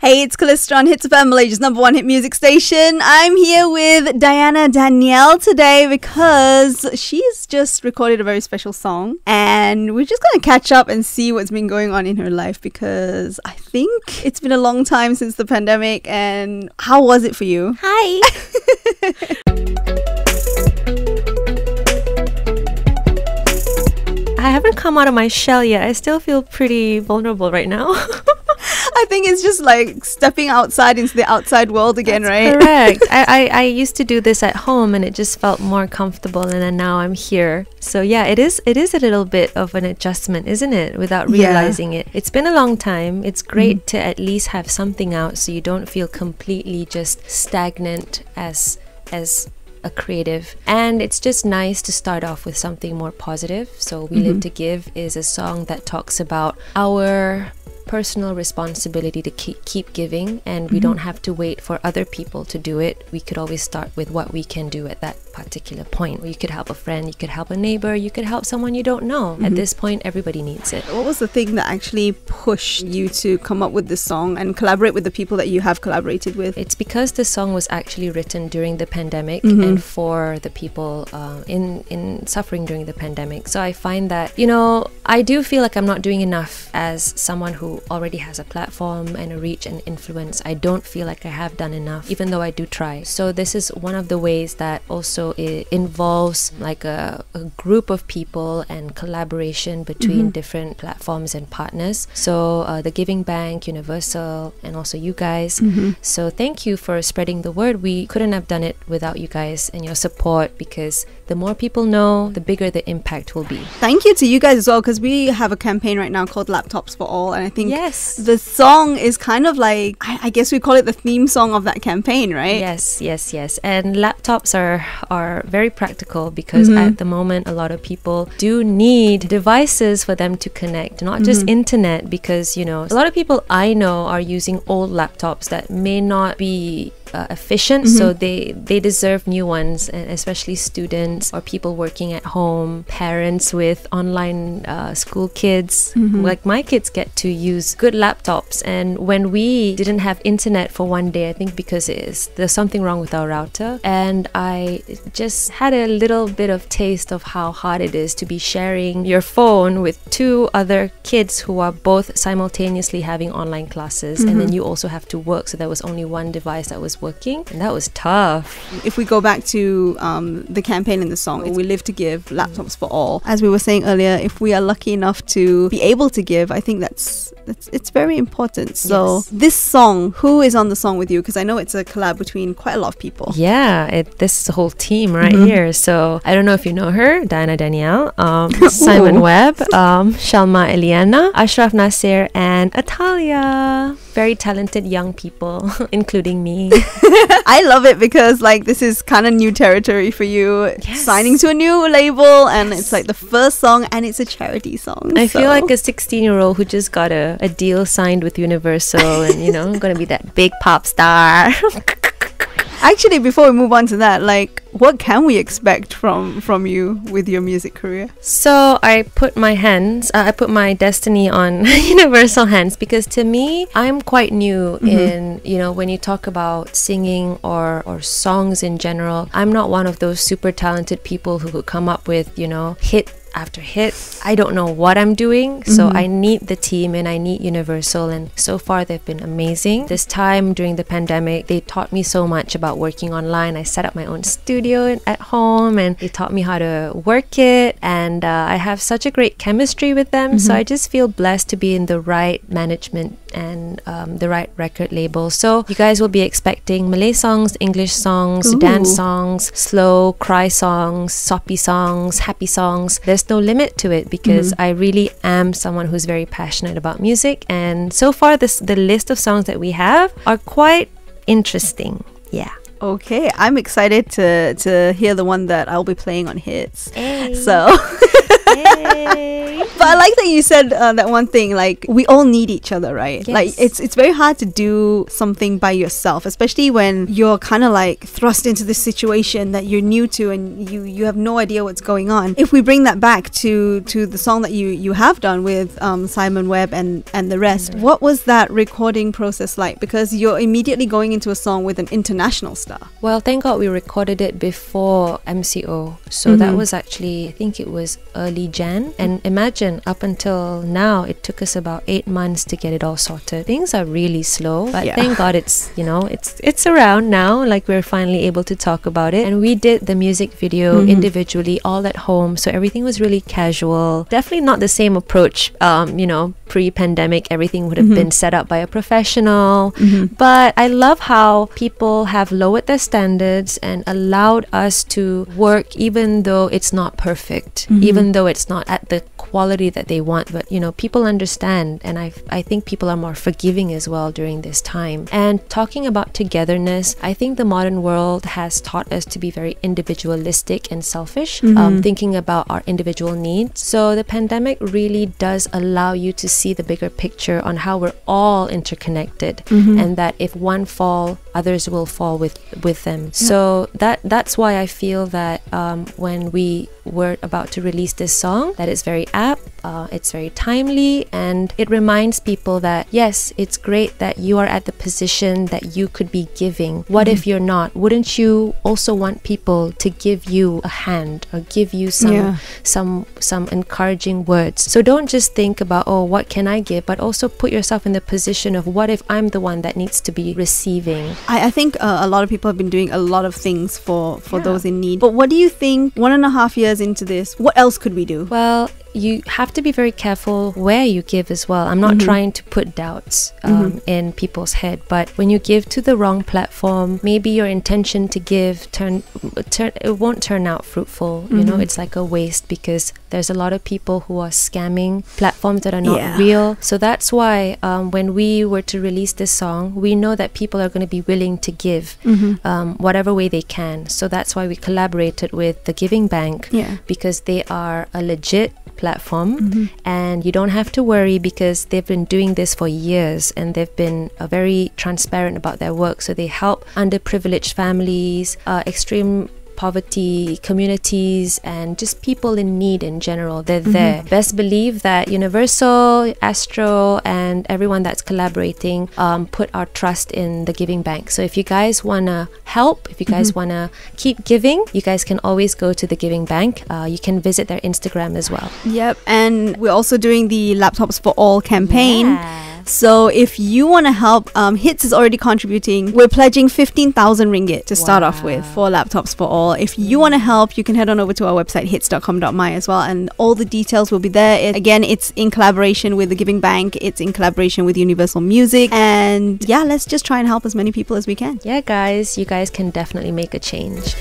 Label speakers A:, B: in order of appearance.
A: Hey, it's Calista on Hits FM, Malaysia's #1 hit music station. I'm here with Diana Danielle today because she's just recorded a very special song and we're just going to catch up and see what's been going on in her life because I think it's been a long time since the pandemic. And how was it for you?
B: Hi. I haven't come out of my shell yet. I still feel pretty vulnerable right now.
A: I think it's just like stepping outside into the outside world again, right?
B: Correct. I used to do this at home and it just felt more comfortable, and then now I'm here. So yeah, it is a little bit of an adjustment, isn't it? Without realizing it. It's been a long time. It's great to at least have something out so you don't feel completely just stagnant as a creative. And it's just nice to start off with something more positive. So We Live to Give is a song that talks about our personal responsibility to keep giving, and we don't have to wait for other people to do it. We could always start with what we can do at that particular point. You could help a friend, you could help a neighbor, you could help someone you don't know. At this point, everybody needs it.
A: What was the thing that actually pushed you to come up with this song and collaborate with the people that you have collaborated with?
B: It's because the song was actually written during the pandemic and for the people in suffering during the pandemic. So I find that, I do feel like I'm not doing enough as someone who already has a platform and a reach and influence. I don't feel like I have done enough, even though I do try. So this is one of the ways that also it involves like a group of people and collaboration between different platforms and partners. So the Giving Bank, Universal, and also you guys. So thank you for spreading the word. We couldn't have done it without you guys and your support, because the more people know, the bigger the impact will be.
A: Thank you to you guys as well, because we have a campaign right now called Laptops for All, and I think the song is kind of like, I guess we call it the theme song of that campaign, right?
B: Yes. And laptops are very practical because at the moment a lot of people do need devices for them to connect, not just internet, because a lot of people I know are using old laptops that may not be efficient, so they deserve new ones, and especially students or people working at home, parents with online school kids. Like my kids get to use good laptops, and when we didn't have internet for one day, I think because there's something wrong with our router, and I just had a little bit of taste of how hard it is to be sharing your phone with two other kids who are both simultaneously having online classes, and then you also have to work, so there was only one device that was working, and that was tough.
A: If we go back to the campaign in the song, We Live to Give, Laptops for All, as we were saying earlier, if we are lucky enough to be able to give, I think it's very important. So this song, who is on the song with you? Because I know it's a collab between quite a lot of people.
B: Yeah, this is a whole team right here. So I don't know if you know her, Diana Danielle, Simon Webb, Shalma Eliana, Ashraf Nasir, and Atalia. Very talented young people, including me.
A: I love it because this is kind of new territory for you, signing to a new label, and it's like the first song, and it's a charity song.
B: I feel like a 16-year-old who just got a deal signed with Universal and gonna be that big pop star.
A: Actually, before we move on to that, what can we expect from you with your music career?
B: So I put my destiny on Universal hands, because to me, I'm quite new in, when you talk about singing or songs in general, I'm not one of those super talented people who could come up with, hit after hit. I don't know what I'm doing, so I need the team and I need Universal, and so far they've been amazing. This time during the pandemic, they taught me so much about working online. I set up my own studio at home, and they taught me how to work it, and I have such a great chemistry with them. So I just feel blessed to be in the right management and the right record label. So you guys will be expecting Malay songs, English songs, dance songs, slow cry songs, soppy songs, happy songs. There's no limit to it, because I really am someone who's very passionate about music, and so far the list of songs that we have are quite interesting. Yeah.
A: Okay, I'm excited to hear the one that I'll be playing on Hits.
B: Hey.
A: So.
B: Hey.
A: But I like that you said that one thing, like we all need each other, right?
B: Yes.
A: Like it's very hard to do something by yourself, especially when you're kind of like thrust into this situation that you're new to and you have no idea what's going on. If we bring that back to the song that you have done with Simon Webb and the rest, what was that recording process like? Because you're immediately going into a song with an international star.
B: Well, thank God we recorded it before MCO. So that was actually, I think it was early Jan. And imagine up until now, it took us about 8 months to get it all sorted. Things are really slow, but thank God it's around now. Like we're finally able to talk about it. And we did the music video individually, all at home. So everything was really casual. Definitely not the same approach, pre-pandemic. Everything would have been set up by a professional. But I love how people have lowered their standards and allowed us to work even though it's not perfect, even though it's not at the quality that they want. But people understand, and I think people are more forgiving as well during this time. And talking about togetherness, I think the modern world has taught us to be very individualistic and selfish, thinking about our individual needs. So the pandemic really does allow you to see the bigger picture on how we're all interconnected, and that if one fall, others will fall with them. So that's why I feel that when we were about to release this song, that it's very apt, it's very timely, and it reminds people that yes, it's great that you are at the position that you could be giving. What if you're not? Wouldn't you also want people to give you a hand or give you some encouraging words? So don't just think about, oh, what can I give, but also put yourself in the position of what if I'm the one that needs to be receiving.
A: I think a lot of people have been doing a lot of things for those in need. But what do you think, 1.5 years into this, what else could we do?
B: Well, you have to be very careful where you give as well. I'm not trying to put doubts in people's head, but when you give to the wrong platform, maybe your intention to give it won't turn out fruitful. It's like a waste, because there's a lot of people who are scamming platforms that are not real. So that's why when we were to release this song, we know that people are going to be willing to give whatever way they can. So that's why we collaborated with the Giving Bank, because they are a legit platform, and you don't have to worry because they've been doing this for years and they've been very transparent about their work. So they help underprivileged families, extreme poverty communities, and just people in need in general. They're there. Best believe that Universal, Astro, and everyone that's collaborating put our trust in the Giving Bank. So if you guys want to help, if you guys want to keep giving, you guys can always go to the Giving Bank. You can visit their Instagram as well.
A: Yep, and we're also doing the Laptops for All campaign. So if you want to help, Hits is already contributing. We're pledging 15,000 ringgit to start off with for Laptops for All. If you want to help, you can head on over to our website hits.com.my as well, and all the details will be there. Again, it's in collaboration with the Giving Bank, it's in collaboration with Universal Music, and let's just try and help as many people as we can.
B: Yeah, guys, you guys can definitely make a change.